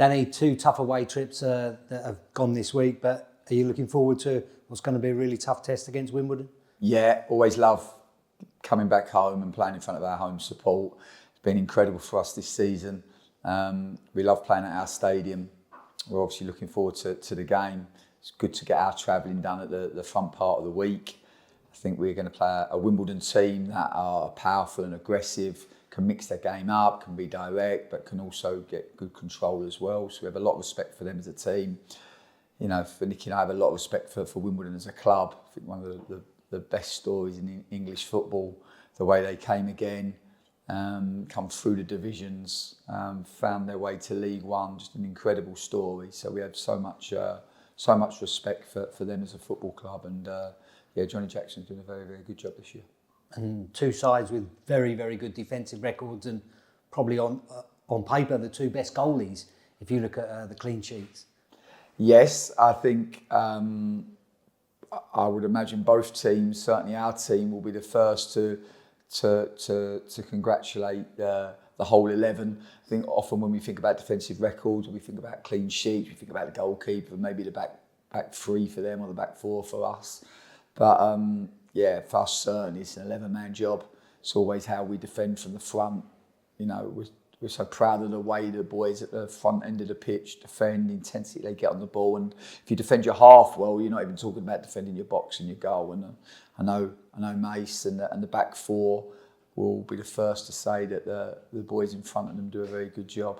Danny, 2 tough away trips that have gone this week, but are you looking forward to what's going to be a really tough test against Wimbledon? Yeah, always love coming back home and playing in front of our home support. It's been incredible for us this season. We love playing at our stadium. We're obviously looking forward to the game. It's good to get our travelling done at the front part of the week. I think we're going to play a Wimbledon team that are powerful and aggressive, can mix their game up, can be direct, but can also get good control as well. So we have a lot of respect for them as a team. You know, for Nicky and I have a lot of respect for Wimbledon as a club. I think one of the best stories in English football, the way they came again, come through the divisions, found their way to League One, just an incredible story. So we have so much respect for them as a football club, and Johnny Jackson's doing a very, very good job this year. And 2 sides with very, very good defensive records, and probably on paper the 2 best goalies if you look at the clean sheets. Yes, I think I would imagine both teams, certainly our team, will be the first to congratulate the whole 11. I think often when we think about defensive records, we think about clean sheets, we think about the goalkeeper, maybe the back 3 for them or the back 4 for us. But for us certainly it's an 11-man job. It's always how we defend from the front. You know, we're so proud of the way the boys at the front end of the pitch defend, the intensity they get on the ball. And if you defend your half well, you're not even talking about defending your box and your goal. And I know Mace and the back 4 will be the first to say that the boys in front of them do a very good job.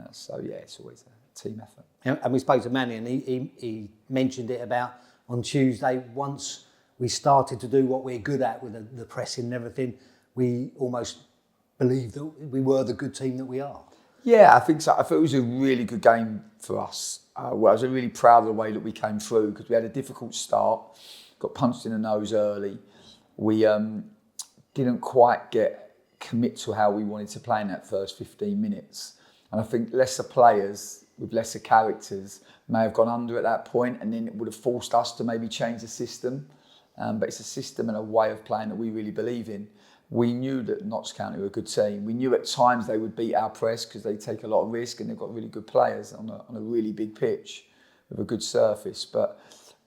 It's always a team effort. And we spoke to Manny, and he mentioned it about on Tuesday, once we started to do what we're good at with the pressing and everything, we almost believed that we were the good team that we are. Yeah, I think so. I thought it was a really good game for us. I was really proud of the way that we came through, because we had a difficult start, got punched in the nose early. We didn't quite commit to how we wanted to play in that first 15 minutes. And I think lesser players with lesser characters may have gone under at that point, and then it would have forced us to maybe change the system. But it's a system and a way of playing that we really believe in. We knew that Notts County were a good team. We knew at times they would beat our press because they take a lot of risk, and they've got really good players on a really big pitch with a good surface. But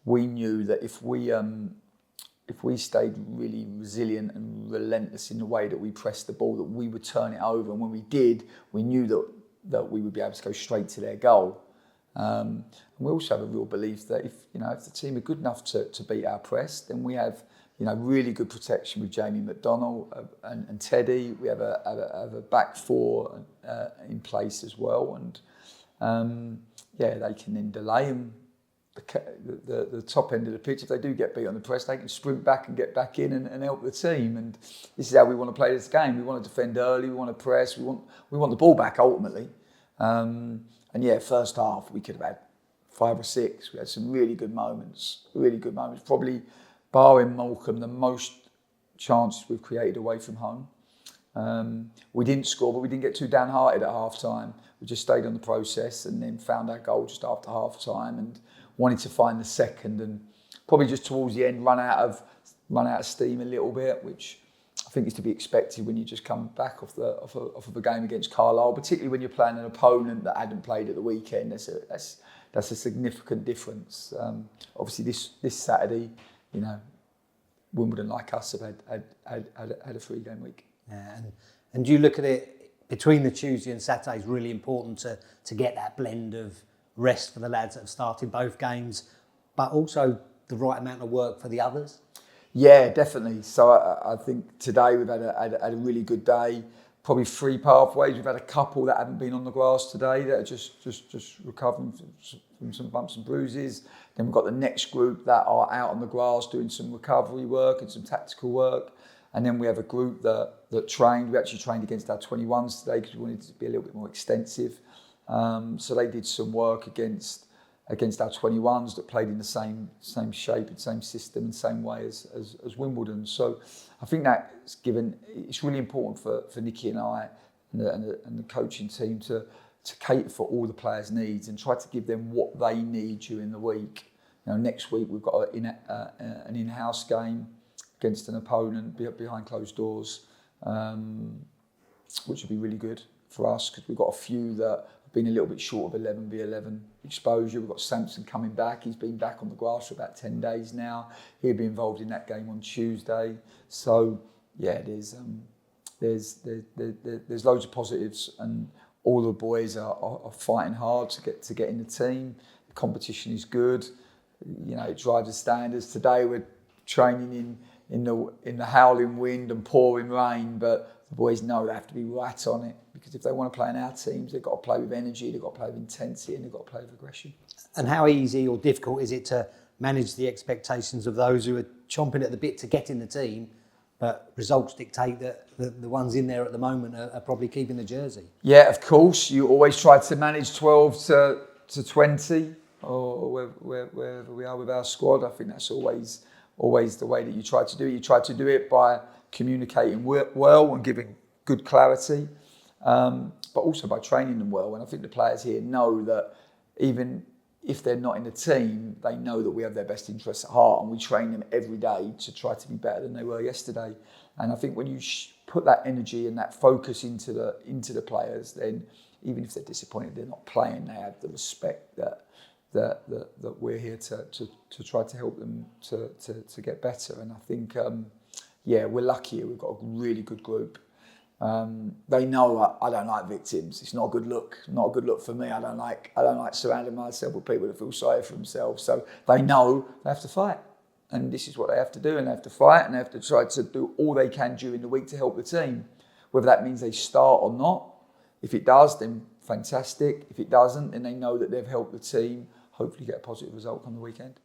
we knew that if we stayed really resilient and relentless in the way that we pressed the ball, that we would turn it over. And when we did, we knew that we would be able to go straight to their goal. And we also have a real belief that if the team are good enough to beat our press, then we have really good protection with Jamie McDonnell and Teddy. We have a back 4 in place as well, and they can then delay them. The top end of the pitch, if they do get beat on the press, they can sprint back and get back in and help the team. And this is how we want to play this game. We want to defend early. We want to press. We want the ball back ultimately. First half we could have had 5 or 6. We had some really good moments. Probably, barring Morecambe, the most chances we've created away from home. We didn't score, but we didn't get too downhearted at half time. We just stayed on the process and then found our goal just after half time and wanted to find the second, and probably just towards the end run out of steam a little bit, which I think is to be expected when you just come back off of a game against Carlisle, particularly when you're playing an opponent that hadn't played at the weekend. That's a significant difference. Obviously this Saturday, Wimbledon, like us, have had a 3-game week. Yeah, and you look at it between the Tuesday and Saturday is really important to get that blend of rest for the lads that have started both games, but also the right amount of work for the others. Yeah, definitely. So I think today we've had a really good day. Probably 3 pathways. We've had a couple that haven't been on the grass today that are just recovering from some bumps and bruises. Then we've got the next group that are out on the grass doing some recovery work and some tactical work. And then we have a group that trained. We actually trained against our 21s today because we wanted it to be a little bit more extensive. So they did some work against our 21s that played in the same shape and same system and same way as Wimbledon. So I think it's really important for Nicky and I and the coaching team to cater for all the players' needs and try to give them what they need during the week. Next week we've got an in-house game against an opponent behind closed doors, which would be really good for us because we've got a few that have been a little bit short of 11v11 exposure. We've got Samson coming back. He's been back on the grass for about 10 days now. He'll be involved in that game on Tuesday. So yeah, there's loads of positives, and all the boys are fighting hard to get in the team. The competition is good. You know, it drives the standards. Today we're training in the howling wind and pouring rain, but the boys know they have to be right on it, because if they want to play in our teams, they've got to play with energy, they've got to play with intensity, and they've got to play with aggression. And how easy or difficult is it to manage the expectations of those who are chomping at the bit to get in the team, but results dictate that the ones in there at the moment are probably keeping the jersey? Yeah, of course. You always try to manage 12 to 20, or wherever we are with our squad. I think that's always the way that you try to do it. You try to do it by communicating well and giving good clarity, but also by training them well. And I think the players here know that even if they're not in the team, they know that we have their best interests at heart, and we train them every day to try to be better than they were yesterday. And I think when you put that energy and that focus into the players, then even if they're disappointed they're not playing, they have the respect that we're here to try to help them to get better. And I think we're lucky. We've got a really good group. They know I don't like victims. It's not a good look. Not a good look for me. I don't like surrounding myself with people that feel sorry for themselves. So they know they have to fight, and this is what they have to do. And they have to fight, and they have to try to do all they can during the week to help the team. Whether that means they start or not. If it does, then fantastic. If it doesn't, then they know that they've helped the team. Hopefully, get a positive result on the weekend.